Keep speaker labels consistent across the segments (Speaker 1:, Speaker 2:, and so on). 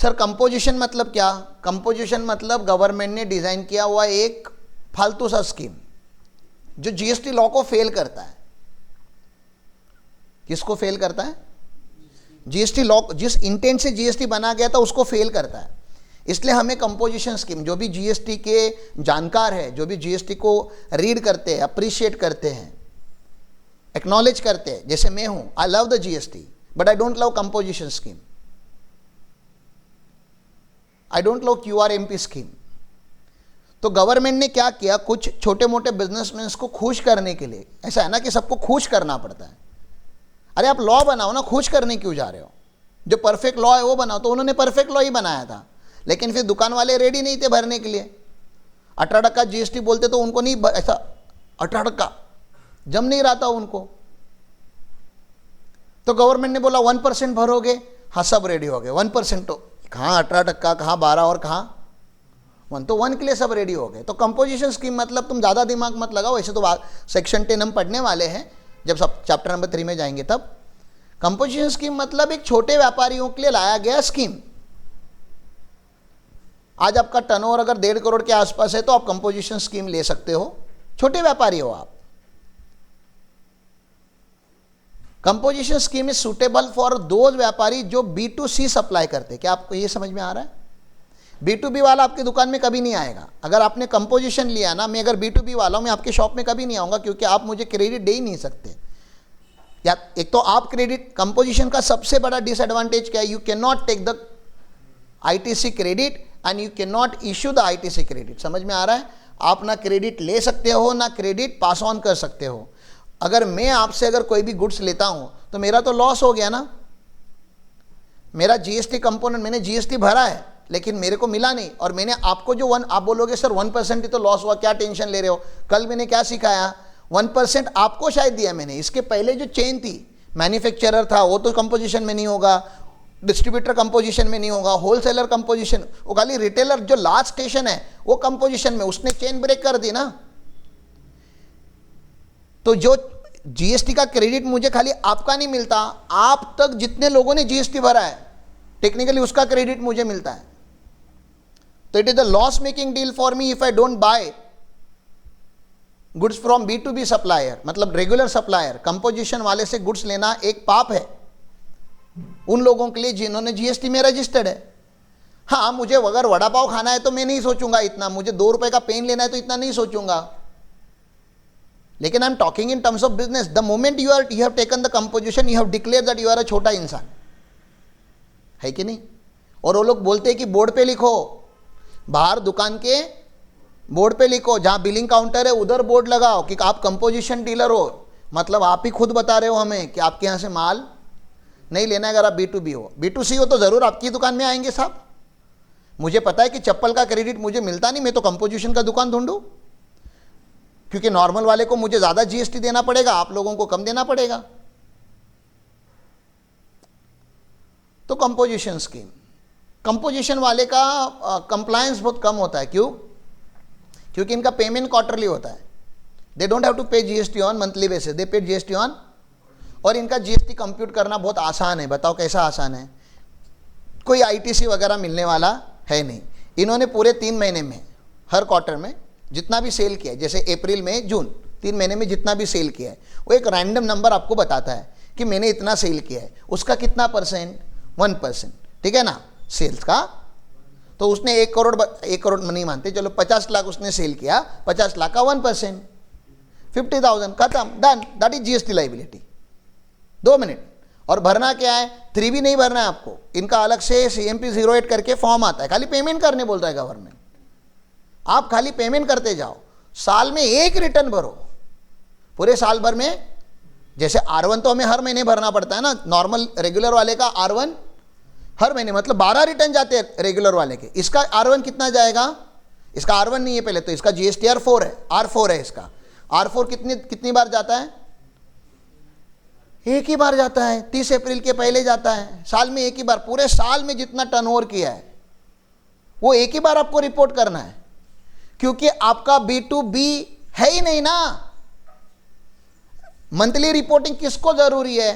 Speaker 1: Sir composition मतलब क्या? Composition मतलब गवर्नमेंट ने डिजाइन किया हुआ एक फालतू सा स्कीम जो जीएसटी लॉ को फेल करता है। किसको फेल करता है? जीएसटी लॉ, जिस इंटेंट से जीएसटी बना गया था उसको फेल करता है। इसलिए हमें कंपोजिशन स्कीम, जो भी जीएसटी के जानकार है, जो भी जीएसटी को रीड करते हैं, अप्रिशिएट करते हैं, एक्नॉलेज करते हैं, जैसे मैं हूं, I love the GST but I don't love composition scheme, I don't love QRMP scheme. तो गवर्नमेंट ने क्या किया, कुछ छोटे मोटे बिजनेसमैन को खुश करने के लिए, ऐसा है ना कि सबको खुश करना पड़ता है, अरे आप लॉ बनाओ ना, खुश करने क्यों जा रहे हो? जो परफेक्ट लॉ है वो बनाओ। तो उन्होंने परफेक्ट लॉ ही बनाया था, लेकिन फिर दुकान वाले रेडी नहीं थे भरने के लिए। 18% जीएसटी बोलते तो उनको नहीं, ऐसा 18% जम नहीं रहा था उनको। तो गवर्नमेंट ने बोला 1% भरोगे, हाँ सब रेडी हो गए। 1% तो कहाँ 18%, कहाँ 12 और कहाँ 1, तो 1 के लिए सब रेडी हो गए। तो कंपोजिशन स्कीम मतलब तुम ज़्यादा दिमाग मत लगाओ, ऐसे तो सेक्शन 10 हम पढ़ने वाले हैं जब सब चैप्टर नंबर 3 में जाएंगे तब। कंपोजिशन स्कीम मतलब एक छोटे व्यापारियों के लिए लाया गया स्कीम। आज आपका टर्नओवर अगर 1.5 करोड़ के आसपास है तो आप कंपोजिशन स्कीम ले सकते हो, छोटे व्यापारी हो आप। Composition scheme is suitable for those व्यापारी जो B2C सप्लाई करते हैं। क्या आपको ये समझ में आ रहा है? B2B वाला आपकी दुकान में कभी नहीं आएगा। अगर आपने कंपोजिशन लिया ना, मैं अगर B2B वाला हूं, मैं आपके शॉप में कभी नहीं आऊंगा, क्योंकि आप मुझे क्रेडिट दे ही नहीं सकते। या एक तो आप क्रेडिट, कंपोजिशन का सबसे बड़ा डिसएडवांटेज क्या है, you can not take the ITC credit and you can not issue the ITC credit. समझ में आ रहा है? आप ना क्रेडिट ले सकते हो ना क्रेडिट पास ऑन कर सकते हो। अगर मैं आपसे अगर कोई भी गुड्स लेता हूं तो मेरा तो लॉस हो गया ना। मेरा जीएसटी कंपोनेंट, मैंने जीएसटी भरा है लेकिन मेरे को मिला नहीं, और मैंने आपको जो आप बोलोगे सर 1% ही तो लॉस हुआ, क्या टेंशन ले रहे हो? कल मैंने क्या सिखाया, 1% आपको शायद दिया मैंने, इसके पहले जो चेन थी, मैन्युफैक्चरर था, वो तो कंपोजिशन में नहीं होगा, डिस्ट्रीब्यूटर कंपोजिशन में नहीं होगा, होलसेलर कंपोजिशन, वो खाली रिटेलर जो लास्ट स्टेशन है वो कंपोजिशन में, उसने चेन ब्रेक कर दी ना। तो जो जीएसटी का क्रेडिट मुझे खाली आपका नहीं मिलता, आप तक जितने लोगों ने जीएसटी भरा है टेक्निकली उसका क्रेडिट मुझे मिलता है। तो it is the loss making deal for me if I don't buy goods from B2B supplier, मतलब रेगुलर सप्लायर। कंपोजिशन वाले से गुड्स लेना एक पाप है उन लोगों के लिए जिन्होंने जीएसटी में रजिस्टर्ड है। हाँ, मुझे अगर वड़ा पाव खाना है तो मैं नहीं सोचूंगा इतना, मुझे 2 रुपए का पेन लेना है तो इतना नहीं सोचूंगा, लेकिन I am talking in terms of business. The moment you have taken the composition, you have declare that you are a छोटा इंसान, है कि नहीं? और वो लोग बोलते हैं कि बोर्ड पे लिखो, बाहर दुकान के बोर्ड पे लिखो, जहां बिलिंग काउंटर है उधर बोर्ड लगाओ कि आप कंपोजिशन डीलर हो। मतलब आप ही खुद बता रहे हो हमें कि आपके यहां से माल नहीं लेना है अगर आप B2B हो। B2C हो तो जरूर आपकी दुकान में आएंगे साहब। मुझे पता है कि चप्पल का क्रेडिट मुझे मिलता नहीं, मैं तो कंपोजिशन का दुकान ढूंढूं, क्योंकि नॉर्मल वाले को मुझे ज्यादा जीएसटी देना पड़ेगा, आप लोगों को कम देना पड़ेगा। तो कंपोजिशन स्कीम, कंपोजिशन वाले का कंप्लायंस बहुत कम होता है। क्यों? क्योंकि इनका पेमेंट क्वार्टरली होता है। दे डोंट हैव टू पे जीएसटी ऑन मंथली बेसिस, दे पे जीएसटी ऑन, और इनका जीएसटी कंप्यूट करना बहुत आसान है। बताओ कैसा आसान है? कोई ITC वगैरह मिलने वाला है नहीं। इन्होंने पूरे 3 महीने में, हर क्वार्टर में जितना भी सेल किया है, जैसे अप्रैल मई जून 3 महीने में जितना भी सेल किया है, वो एक रैंडम नंबर आपको बताता है कि मैंने इतना सेल किया है, उसका कितना परसेंट, 1%, ठीक है ना, सेल्स का। तो उसने 1 करोड़ नहीं मानते, चलो 50 लाख उसने सेल किया, 50 लाख का 1%, 50,000, खत्म, done, that is GST liability. 2 minute. और भरना क्या है? 3 भी नहीं भरना है आपको, इनका अलग से CMP 08 करके फॉर्म आता है, खाली पेमेंट करने बोलता है गवर्नमेंट। आप खाली पेमेंट करते जाओ, साल में 1 रिटर्न भरो, पूरे साल भर में। जैसे R1 तो हमें हर महीने भरना पड़ता है ना, नॉर्मल रेगुलर वाले का R1 हर महीने, मतलब 12 रिटर्न जाते हैं रेगुलर वाले के। इसका R1 कितना जाएगा? इसका R1 नहीं है पहले तो, इसका GSTR 4 है, R4 है इसका। R4 कितनी बार जाता है? 1 ही बार जाता है, 30 अप्रैल के पहले जाता है, साल में 1 ही बार। पूरे साल में जितना टर्नओवर किया है वो 1 ही बार आपको रिपोर्ट करना है, क्योंकि आपका B2B है ही नहीं ना। मंथली रिपोर्टिंग किसको जरूरी है?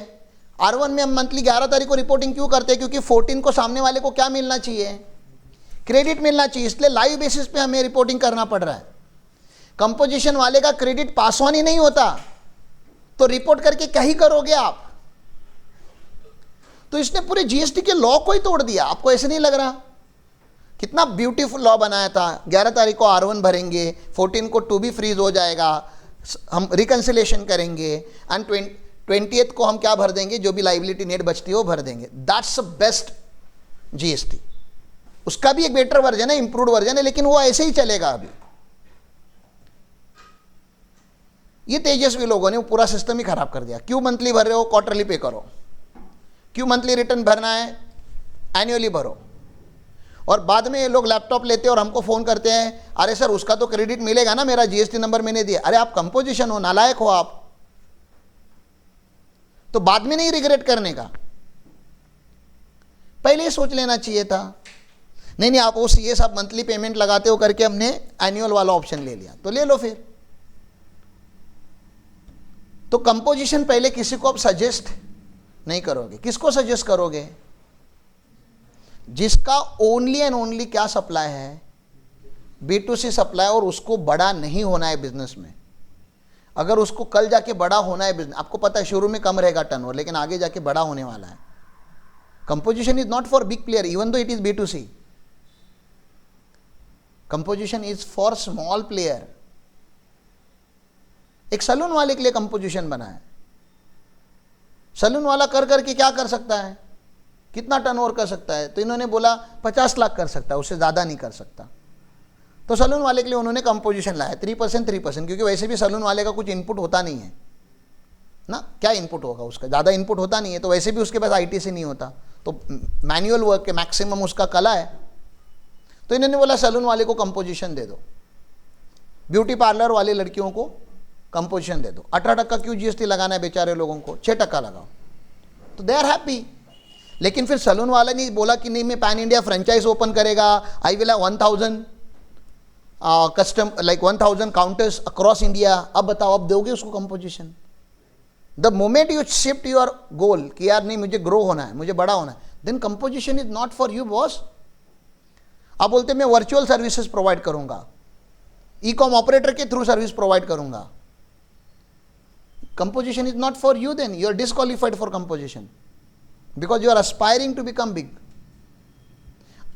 Speaker 1: R1 में हम मंथली 11 तारीख को रिपोर्टिंग क्यों करते हैं? क्योंकि 14 को सामने वाले को क्या मिलना चाहिए? क्रेडिट मिलना चाहिए, इसलिए लाइव बेसिस पे हमें रिपोर्टिंग करना पड़ रहा है। कंपोजिशन वाले का क्रेडिट पास ऑन ही नहीं होता, तो रिपोर्ट करके क्या ही करोगे आप? तो इसने पूरे जीएसटी के लॉ को ही तोड़ दिया। आपको ऐसे नहीं लग रहा? कितना ब्यूटीफुल लॉ बनाया था। 11 तारीख को R1 भरेंगे, 14 को टू बी फ्रीज हो जाएगा, हम रिकंसिलेशन करेंगे, एंड 20th को हम क्या भर देंगे? जो भी लाइबिलिटी नेट बचती है वो भर देंगे। That's best GST. उसका भी एक बेटर वर्जन है, इंप्रूव्ड वर्जन है, लेकिन वो ऐसे ही चलेगा अभी। ये तेजस्वी लोगों ने वो पूरा सिस्टम ही खराब कर दिया। क्यों मंथली भर रहे हो? क्वार्टरली पे करो। क्यों मंथली रिटर्न भरना है? एनुअली भरो। और बाद में ये लोग लैपटॉप लेते हैं और हमको फ़ोन करते हैं, अरे सर उसका तो क्रेडिट मिलेगा ना, मेरा जीएसटी नंबर मैंने दिया। अरे आप कंपोजिशन हो, नालायक हो आप। तो बाद में नहीं रिग्रेट करने का, पहले ही सोच लेना चाहिए था। नहीं आप वो सीएस आप मंथली पेमेंट लगाते हो करके हमने एनुअल वाला ऑप्शन ले लिया, तो ले लो फिर। तो कंपोजिशन पहले किसी को आप सजेस्ट नहीं करोगे। किसको सजेस्ट करोगे? जिसका ओनली एंड ओनली क्या सप्लाई है? B2C सप्लाई, और उसको बड़ा नहीं होना है बिजनेस में। अगर उसको कल जाके बड़ा होना है बिजनेस, आपको पता है शुरू में कम रहेगा टर्नओवर, लेकिन आगे जाके बड़ा होने वाला है। Composition is not for big player even though it is B2C। Composition is for small player. एक सैलून वाले के लिए कंपोजिशन बना है। सैलून वाला कर करके क्या कर सकता है? कितना टर्नओवर कर सकता है? तो इन्होंने बोला 50 लाख कर सकता है, उससे ज़्यादा नहीं कर सकता। तो सैलून वाले के लिए उन्होंने कंपोजिशन लाया 3%, क्योंकि वैसे भी सैलून वाले का कुछ इनपुट होता नहीं है ना। क्या इनपुट होगा उसका? ज़्यादा इनपुट होता नहीं है, तो वैसे भी उसके पास IT से नहीं होता, तो मैनुअल वर्क के मैक्सिमम उसका कला है। तो इन्होंने बोला सैलून वाले को कंपोजिशन दे दो, ब्यूटी पार्लर वाले लड़कियों को कंपोजिशन दे दो। 18% क्यों GST लगाना है बेचारे लोगों को? 6% लगाओ, तो दे आर हैप्पी। लेकिन फिर सैलून वाला नहीं बोला कि नहीं मैं पैन इंडिया फ्रेंचाइज ओपन करेगा, I will have 1000 custom like 1000 counters across India. अब बताओ, अब दोगे उसको composition? The moment you shift your goal कि यार नहीं मुझे ग्रो होना है, मुझे बड़ा होना है, then composition is not for you boss. आप बोलते मैं वर्चुअल सर्विसेज प्रोवाइड करूंगा, ई-कॉम ऑपरेटर के थ्रू सर्विस प्रोवाइड करूंगा, composition is not for you, then you are disqualified for composition because you are aspiring to become big.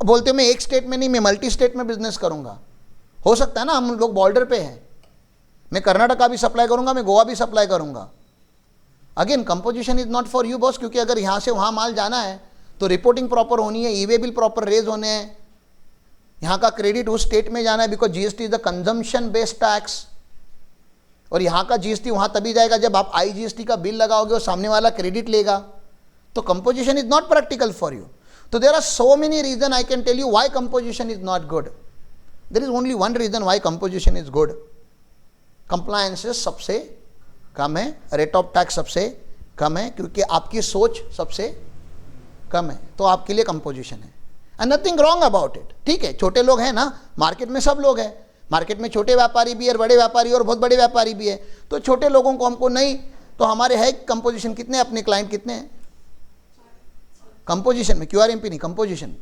Speaker 1: बोलते मैं एक state में नहीं, मैं मल्टी स्टेट में बिजनेस करूंगा। हो सकता है ना, हम लोग बॉर्डर पे हैं, मैं कर्नाटका भी सप्लाई करूंगा, मैं गोवा भी सप्लाई करूंगा। Again composition is not for you boss, क्योंकि अगर यहां से वहां माल जाना है तो रिपोर्टिंग प्रॉपर होनी है, ई-वे बिल प्रॉपर रेज होने हैं, यहाँ का क्रेडिट उस स्टेट में जाना है, because GST is the consumption based tax. और यहाँ का जीएसटी वहाँ तभी जाएगा जब आप IGST का बिल लगाओगे और सामने वाला क्रेडिट लेगा। तो composition is not practical for you. तो there are so many reason I can tell you why composition is not good. There is only one reason why composition is good. Compliances सबसे कम है, rate of tax सबसे कम है, क्योंकि आपकी सोच सबसे कम है, तो आपके लिए कंपोजिशन है। And nothing wrong about it. ठीक है, छोटे लोग हैं ना, मार्केट में सब लोग हैं, मार्केट में छोटे व्यापारी भी है, बड़े व्यापारी और बहुत बड़े व्यापारी भी है। तो छोटे लोगों को हमको नहीं, तो हमारे है कंपोजिशन कितने, अपने क्लाइंट कितने हैं कंपोजिशन में? QRMP नहीं, कंपोजिशन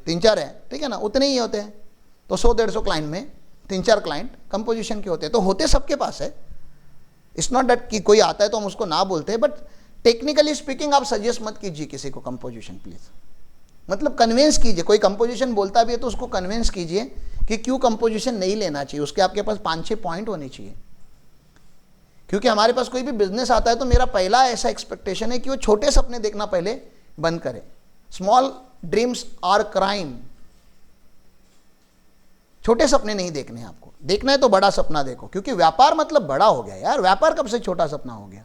Speaker 1: 3-4 है, ठीक है ना, उतने ही होते हैं। तो 100-150 क्लाइंट में 3-4 क्लाइंट कंपोजिशन के होते हैं, तो होते सबके पास है। इट्स नॉट दैट कि कोई आता है तो हम उसको ना बोलते हैं, बट टेक्निकली स्पीकिंग आप सजेस्ट मत कीजिए किसी को कंपोजिशन प्लीज। मतलब कन्विंस कीजिए, कोई कंपोजिशन बोलता भी है तो उसको कन्विंस कीजिए कि क्यों कंपोजिशन नहीं लेना चाहिए। उसके आपके पास 5-6 पॉइंट होने चाहिए। क्योंकि हमारे पास कोई भी बिजनेस आता है तो मेरा पहला ऐसा एक्सपेक्टेशन है कि वो छोटे सपने देखना पहले बंद करे। Small dreams are crime. छोटे सपने नहीं देखने हैं आपको, देखना है तो बड़ा सपना देखो, क्योंकि व्यापार मतलब बड़ा हो गया यार। व्यापार कब से छोटा सपना हो गया?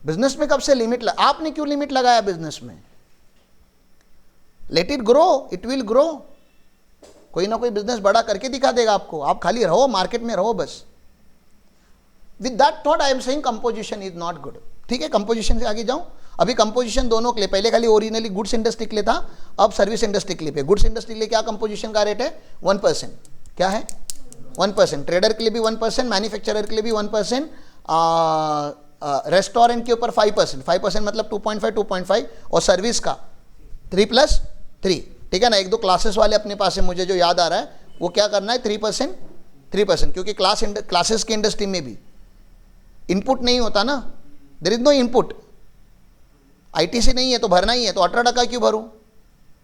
Speaker 1: बिजनेस में कब से लिमिट आपने क्यों लिमिट लगाया बिजनेस में? Let it grow, it will grow. कोई ना कोई बिजनेस बड़ा करके दिखा देगा आपको, आप खाली रहो, मार्केट में रहो बस। With that thought I am saying composition is not good. ठीक है, कंपोजिशन से आगे जाऊं। अभी कंपोजिशन दोनों के लिए, पहले खाली ओरिजिनली गुड्स इंडस्ट्री के लिए था, अब सर्विस इंडस्ट्री के लिए। गुड्स इंडस्ट्री के लिए क्या कंपोजिशन का रेट है? 1%। क्या है? 1%। ट्रेडर के लिए भी 1%, मैन्युफैक्चरर के लिए भी 1%, रेस्टोरेंट के ऊपर 5%, 5% मतलब 2.5, 2.5, और सर्विस का 3+3, ठीक है ना। एक दो क्लासेस वाले अपने पास है, मुझे जो याद आ रहा है वो क्या करना है, 3%, 3%, क्योंकि क्लासेस की इंडस्ट्री में भी इनपुट नहीं होता ना, there is no input, ITC नहीं है तो भरना ही है, तो 18% क्यों भरूं,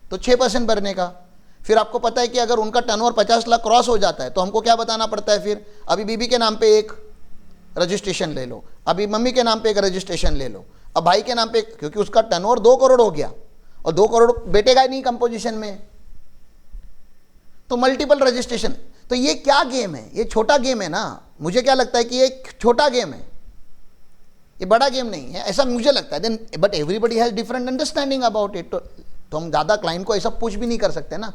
Speaker 1: तो 6% भरने का। फिर आपको पता है कि अगर उनका टर्नओवर 50 लाख क्रॉस हो जाता है तो हमको क्या बताना पड़ता है, फिर अभी बीबी के नाम पे एक रजिस्ट्रेशन ले लो, अभी मम्मी के नाम पे एक रजिस्ट्रेशन ले लो, अब भाई के नाम पे, क्योंकि उसका टर्नओवर 2 करोड़ हो गया और 2 करोड़ बैठेगा ही नहीं कंपोजिशन में, तो मल्टीपल रजिस्ट्रेशन। तो ये क्या गेम है, ये छोटा गेम है ना, मुझे क्या लगता है कि ये छोटा गेम है, ये बड़ा गेम नहीं है, ऐसा मुझे लगता है। Then but everybody has different understanding about it, तो हम ज़्यादा क्लाइंट को ऐसा पूछ भी नहीं कर सकते ना।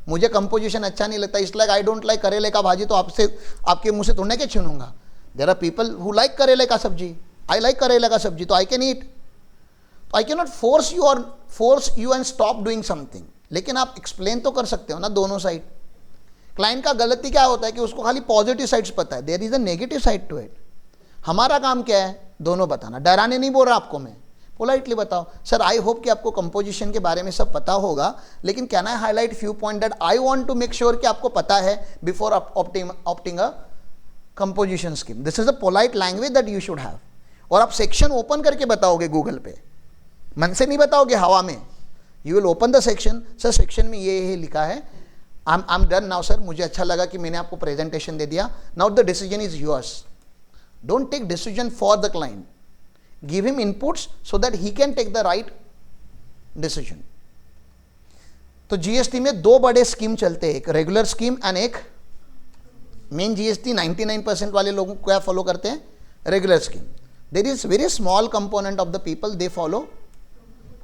Speaker 1: मुझे कंपोजिशन अच्छा नहीं लगता, इसलिए आई डोंट लाइक करेले का भाजी, तो आपसे आपके मुंह से थोड़े के छीनूंगा। There are people who like करेले का सब्जी, आई लाइक करेले का सब्जी, तो आई कैन ईट, तो I can not force you and stop doing something, लेकिन आप एक्सप्लेन तो कर सकते हो ना दोनों साइड। क्लाइंट का गलती क्या होता है कि उसको खाली पॉजिटिव साइड्स पता है, there is a negative side to it. हमारा काम क्या है, दोनों बताना, डराने नहीं बोल रहा आपको मैं, पोलाइटली बताओ सर आई होप कि आपको कंपोजिशन के बारे में सब पता होगा, लेकिन can I highlight few point that I want to make sure कि आपको पता है before opting a composition scheme. This is a polite language that you should have. और आप सेक्शन ओपन करके बताओगे गूगल पे, मन से नहीं बताओगे हवा में, you will open the section, sir section में ये लिखा है, I am done now sir, मुझे अच्छा लगा कि मैंने आपको प्रेजेंटेशन दे दिया, now the decision is yours. Don't take decision for the client, give him inputs so that he can take the right decision। तो जीएसटी में 2 बड़े स्कीम चलते हैं, एक रेगुलर स्कीम एंड एक मेन जीएसटी 99% वाले लोगों को क्या फॉलो करते हैं, regular scheme. There is very small component of the people they follow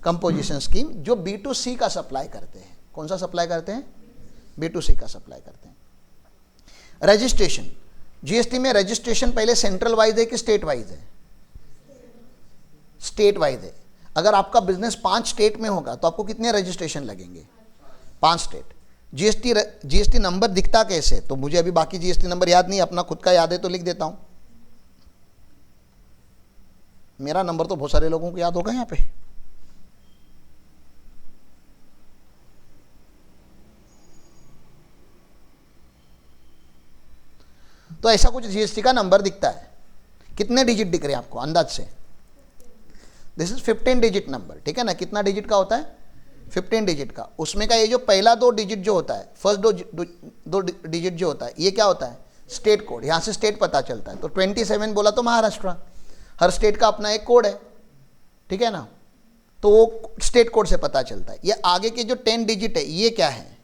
Speaker 1: composition scheme, जो B2C का सप्लाई करते हैं। कौन सा सप्लाई करते हैं, B2C का सप्लाई करते हैं। रजिस्ट्रेशन, जीएसटी में रजिस्ट्रेशन पहले सेंट्रल वाइज है कि स्टेट वाइज है, स्टेट वाइज है। अगर आपका बिजनेस 5 स्टेट में होगा तो आपको कितने रजिस्ट्रेशन लगेंगे, 5 स्टेट। जीएसटी नंबर दिखता कैसे, तो मुझे अभी बाकी जीएसटी नंबर याद नहीं, अपना खुद का याद है तो लिख देता हूं। मेरा नंबर तो बहुत सारे लोगों को याद होगा यहां पे, तो ऐसा कुछ जीएसटी का नंबर दिखता है। कितने डिजिट दिख रहे हैं आपको अंदाज से, दिस इज 15 डिजिट नंबर, ठीक है ना। कितना डिजिट का होता है, 15 डिजिट का। उसमें का ये जो पहला 2 डिजिट जो होता है, फर्स्ट दो डिजिट जो होता है, ये क्या होता है, स्टेट कोड, यहाँ से स्टेट पता चलता है। तो 27 बोला तो महाराष्ट्र, हर स्टेट का अपना एक कोड है, ठीक है ना, तो वो स्टेट कोड से पता चलता है। ये आगे के जो 10 डिजिट है ये क्या है,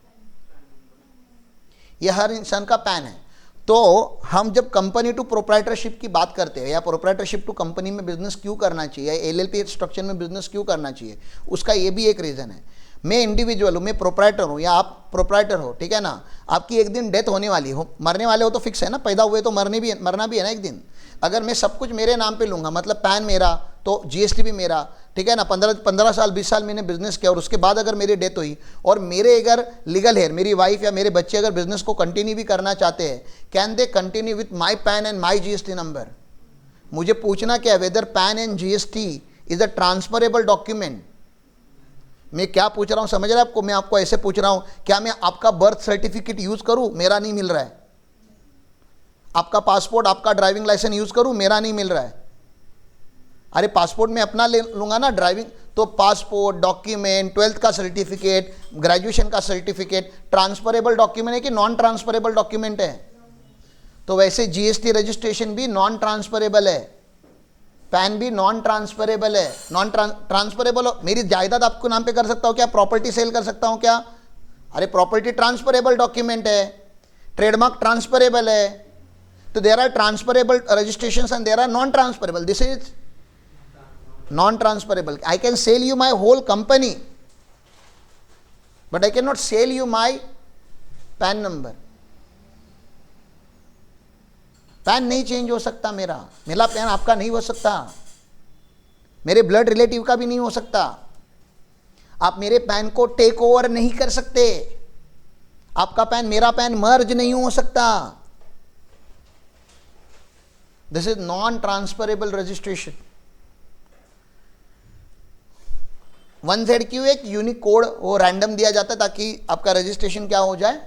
Speaker 1: ये हर इंसान का पैन है। तो हम जब कंपनी टू प्रोप्राइटरशिप की बात करते हैं, या प्रोप्राइटरशिप टू कंपनी में बिजनेस क्यों करना चाहिए, या एलएलपी स्ट्रक्चर में बिजनेस क्यों करना चाहिए, उसका ये भी एक रीज़न है। मैं इंडिविजुअल हूँ, मैं प्रोप्राइटर हूँ या आप प्रोप्राइटर हो, ठीक है ना, आपकी एक दिन डेथ होने वाली हो, मरने वाले हो तो फिक्स है ना, पैदा हुए तो मरना भी है ना एक दिन। अगर मैं सब कुछ मेरे नाम पे लूँगा, मतलब पैन मेरा तो जीएसटी भी मेरा, ठीक है ना। 15 साल 20 साल मैंने बिजनेस किया और उसके बाद अगर मेरी डेथ हुई और मेरे अगर लीगल है, मेरी वाइफ या मेरे बच्चे अगर बिजनेस को कंटिन्यू भी करना चाहते हैं, can they continue with my PAN and my GST number. मुझे पूछना क्या है, whether PAN and GST is a transferable document. मैं क्या पूछ रहा हूँ समझ रहे हैं आपको, मैं आपको ऐसे पूछ रहा हूँ, क्या मैं आपका बर्थ सर्टिफिकेट यूज करूँ, मेरा नहीं मिल रहा है, आपका पासपोर्ट आपका ड्राइविंग लाइसेंस यूज करूँ, मेरा नहीं मिल रहा है। अरे पासपोर्ट में अपना ले लूँगा ना ड्राइविंग, तो पासपोर्ट, डॉक्यूमेंट, 12th का सर्टिफिकेट, ग्रेजुएशन का सर्टिफिकेट ट्रांसफरेबल डॉक्यूमेंट है कि नॉन ट्रांसफरेबल डॉक्यूमेंट है। तो वैसे जीएसटी रजिस्ट्रेशन भी नॉन ट्रांसफरेबल है, पैन भी नॉन ट्रांसफरेबल है। नॉन ट्रांसफरेबल, मेरी जायदाद आपको नाम पे कर सकता हूँ क्या, प्रॉपर्टी सेल कर सकता हूँ क्या, अरे प्रॉपर्टी ट्रांसफरेबल डॉक्यूमेंट है, ट्रेडमार्क ट्रांसफरेबल है। तो there are transferable registrations and there are non transferable, this is non-transferable. I can sell you my whole company, but I cannot sell you my PAN number. Pan नहीं change हो सकता मेरा pan आपका नहीं हो सकता, मेरे ब्लड रिलेटिव का भी नहीं हो सकता। आप मेरे पैन को टेक ओवर नहीं कर सकते, आपका पैन मेरा पैन मर्ज नहीं हो सकता। This is non transferable registration. 1ZQ एक यूनिक कोड, वो रैंडम दिया जाता है ताकि आपका रजिस्ट्रेशन क्या हो जाए,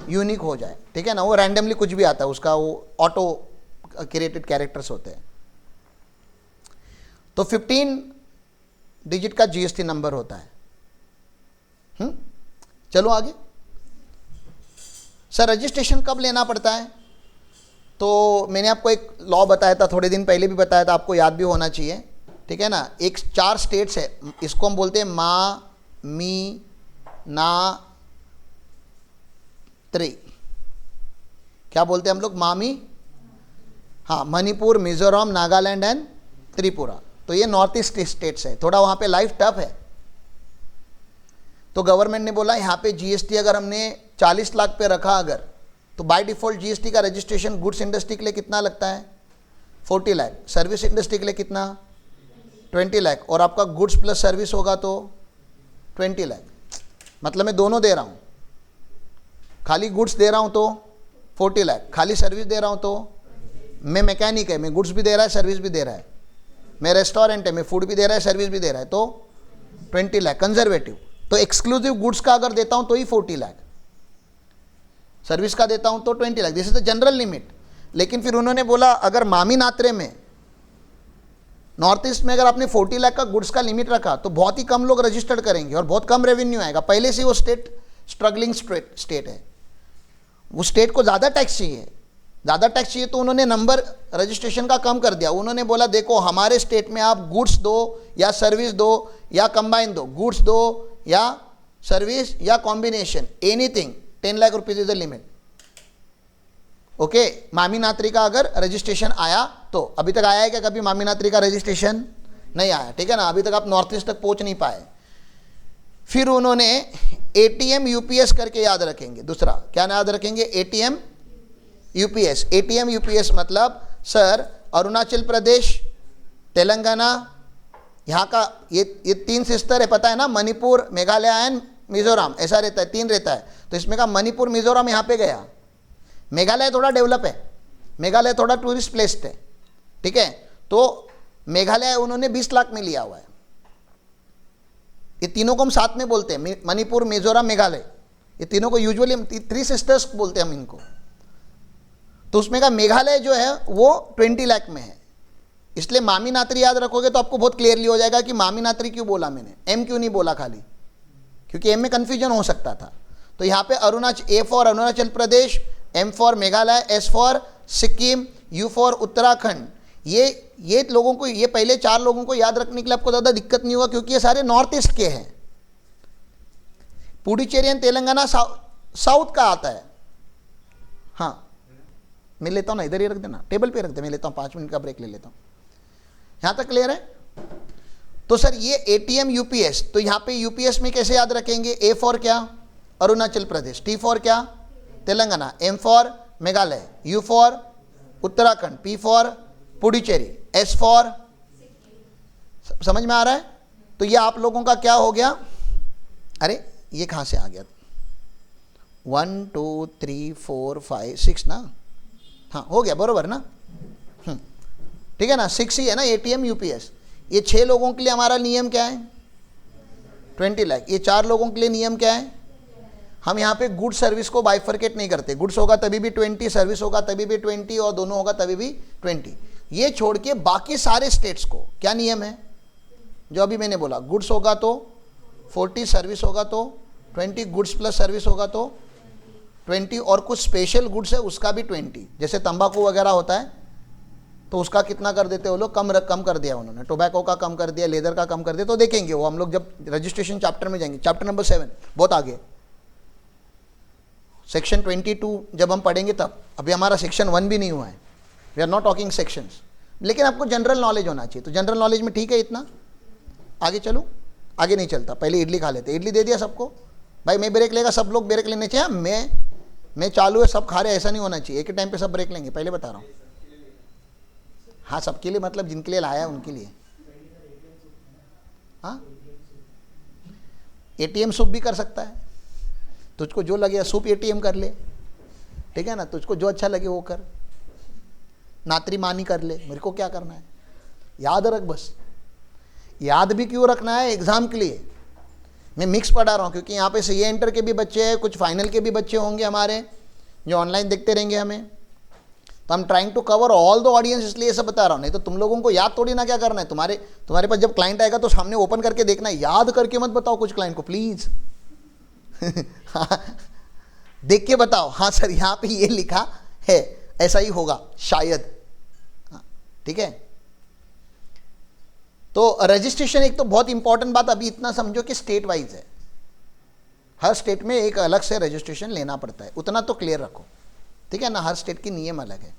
Speaker 1: यूनिक हो जाए, ठीक है ना। वो रैंडमली कुछ भी आता है, उसका वो ऑटो क्रिएटेड कैरेक्टर्स होते हैं। तो 15 डिजिट का जीएसटी नंबर होता है। चलो आगे। सर रजिस्ट्रेशन कब लेना पड़ता है? तो मैंने आपको एक लॉ बताया था, थोड़े दिन पहले भी बताया था, आपको याद भी होना चाहिए, ठीक है ना। एक 4 स्टेट्स है, इसको हम बोलते हैं मा मी ना त्रि। क्या बोलते हैं हम लोग? मामी, हाँ, मणिपुर, मिजोरम, नागालैंड एंड त्रिपुरा। तो ये नॉर्थ ईस्ट स्टेट्स है, थोड़ा वहाँ पे लाइफ टफ है। तो गवर्नमेंट ने बोला यहाँ पे जीएसटी अगर हमने 40 लाख पे रखा अगर, तो बाय डिफ़ॉल्ट जीएसटी का रजिस्ट्रेशन गुड्स इंडस्ट्री के लिए कितना लगता है? 40 लाख। सर्विस इंडस्ट्री के लिए कितना? 20 लाख। और आपका गुड्स प्लस सर्विस होगा तो 20 लाख। मतलब मैं दोनों दे रहा हूँ, खाली गुड्स दे रहा हूँ तो 40 लाख, खाली सर्विस दे रहा हूँ तो, मैं मैकेनिक है, मैं गुड्स भी दे रहा है सर्विस भी दे रहा है, मैं रेस्टोरेंट है, मैं फूड भी दे रहा है सर्विस भी दे रहा है, तो 20 लाख कंजर्वेटिव। तो एक्सक्लूसिव गुड्स का अगर देता हूँ तो ही 40 लाख, सर्विस का देता हूँ तो 20 lakh. This is the general limit. लेकिन फिर उन्होंने बोला अगर मामी नात्रे में, नॉर्थ ईस्ट में अगर आपने 40 लाख का गुड्स का लिमिट रखा तो बहुत ही कम लोग रजिस्टर्ड करेंगे और बहुत कम रेवेन्यू आएगा। पहले से वो स्टेट स्ट्रगलिंग स्टेट है, वो स्टेट को ज़्यादा टैक्स चाहिए, ज़्यादा टैक्स चाहिए, तो उन्होंने नंबर रजिस्ट्रेशन का कम कर दिया। उन्होंने बोला देखो हमारे स्टेट में आप गुड्स दो या सर्विस दो या कंबाइन दो, गुड्स दो या सर्विस या combination, anything, 10 lakh rupees is the limit. Okay, मामी नात्री का अगर रजिस्ट्रेशन आया तो, अभी तक आया है क्या कभी मामी नात्री का रजिस्ट्रेशन? नहीं आया, ठीक है ना, अभी तक आप नॉर्थ ईस्ट तक पहुंच नहीं पाए। फिर उन्होंने एटीएम यूपीएस करके याद रखेंगे। दूसरा क्या याद रखेंगे? ATM UPS. एटीएम यूपीएस मतलब सर अरुणाचल प्रदेश, तेलंगाना, यहाँ का ये 3 सिस्टर है, पता है ना, मणिपुर, मेघालय एंड मिजोरम, ऐसा रहता है, 3 रहता है। तो इसमें का मणिपुर मिजोरम यहाँ पे गया। मेघालय थोड़ा डेवलप है, मेघालय थोड़ा टूरिस्ट प्लेस है, ठीक है। तो मेघालय उन्होंने 20 लाख में लिया हुआ है। ये तीनों को हम साथ में बोलते हैं, मणिपुर, मिजोरम, मेघालय, ये तीनों को यूजुअली 3 सिस्टर्स बोलते हैं हम इनको। तो उसमें का मेघालय जो है वो 20 लाख में है। इसलिए मामी नात्री याद रखोगे तो आपको बहुत क्लियरली हो जाएगा कि मामी नात्री क्यों बोला मैंने, एम क्यों नहीं बोला खाली, क्योंकि एम में कन्फ्यूजन हो सकता था। तो यहाँ पे Arunachal, A for Arunachal Pradesh, M for Meghalaya, S for Sikkim, U for Uttarakhand. ये लोगों को, ये पहले 4 लोगों को याद रखने के लिए आपको ज़्यादा दिक्कत नहीं होगा, क्योंकि ये सारे नॉर्थ ईस्ट के हैं। पुडुचेरी एंड तेलंगाना साउथ का आता है। हाँ, मैं लेता हूँ ना, इधर ही रख देना, टेबल पे रख दे, मैं लेता हूँ 5 मिनट का ब्रेक ले लेता हूँ। यहाँ तक क्लियर है? तो सर ये एटीएम यूपीएस, तो यहाँ पे यूपीएस में कैसे याद रखेंगे? ए फॉर क्या? अरुणाचल प्रदेश, टी फॉर क्या? Telangana, M for Meghalaya, U for Uttarakhand, P for Puducherry, S for, समझ में आ रहा है? तो ये आप लोगों का क्या हो गया? अरे ये कहाँ से आ गया? 1 2 3 4 5 6 ना, हाँ हो गया बरोबर ना, ठीक है ना, 6 ही है ना एटीएम यूपीएस। ये 6 लोगों के लिए हमारा नियम क्या है? 20 लाख। ये 4 लोगों के लिए नियम क्या है? हम यहाँ पे गुड्स सर्विस को बाइफरकेट नहीं करते, गुड्स होगा तभी भी 20, सर्विस होगा तभी भी 20 और दोनों होगा तभी भी 20। ये छोड़ के बाकी सारे स्टेट्स को क्या नियम है? जो अभी मैंने बोला, गुड्स होगा तो 40, सर्विस होगा तो 20, गुड्स प्लस सर्विस होगा तो 20, और कुछ स्पेशल गुड्स है उसका भी 20। जैसे तंबाकू वगैरह होता है तो उसका कितना कर देते वो लोग? कम कर दिया उन्होंने। टोबैको का कम कर दिया, लेदर का कम कर दिया। तो देखेंगे वो हम लोग जब रजिस्ट्रेशन चैप्टर में जाएंगे, चैप्टर नंबर 7 बहुत आगे, सेक्शन 22 जब हम पढ़ेंगे तब। अभी हमारा सेक्शन 1 भी नहीं हुआ है, we are not talking sections. लेकिन आपको जनरल नॉलेज होना चाहिए, तो जनरल नॉलेज में ठीक है इतना। आगे चलो, आगे नहीं चलता, पहले इडली खा लेते। इडली दे दिया सबको, भाई मैं ब्रेक लेगा, सब लोग ब्रेक लेने चाहिए। मैं चालू है, सब खा रहे, ऐसा नहीं होना चाहिए। एक ही टाइम पे सब ब्रेक लेंगे, पहले बता रहा हूँ। हाँ सबके लिए, मतलब जिनके लिए लाया है उनके लिए। हाँ एटीएम सूप भी कर सकता है, तुझको जो लगे सूप एटीएम कर ले, ठीक है ना, तुझको जो अच्छा लगे वो कर। नात्री मानी कर ले, मेरे को क्या करना है, याद रख बस। याद भी क्यों रखना है, एग्ज़ाम के लिए। मैं मिक्स पढ़ा रहा हूँ क्योंकि यहाँ पे सीए इंटर के भी बच्चे हैं, कुछ फाइनल के भी बच्चे होंगे हमारे जो ऑनलाइन देखते रहेंगे हमें, तो I am trying to cover all the audience, इसलिए ये सब बता रहा हूँ। नहीं तो तुम लोगों को याद थोड़ी ना क्या करना है, तुम्हारे पास जब क्लाइंट आएगा तो सामने ओपन करके देखना है, याद करके मत बताओ कुछ क्लाइंट को प्लीज़। हाँ, देख के बताओ, हाँ सर यहाँ पे ये लिखा है, ऐसा ही होगा शायद। हाँ, ठीक है। तो रजिस्ट्रेशन एक तो बहुत इंपॉर्टेंट बात, अभी इतना समझो कि स्टेट वाइज है, हर स्टेट में एक अलग से रजिस्ट्रेशन लेना पड़ता है, उतना तो क्लियर रखो, ठीक है ना। हर स्टेट की नियम अलग है।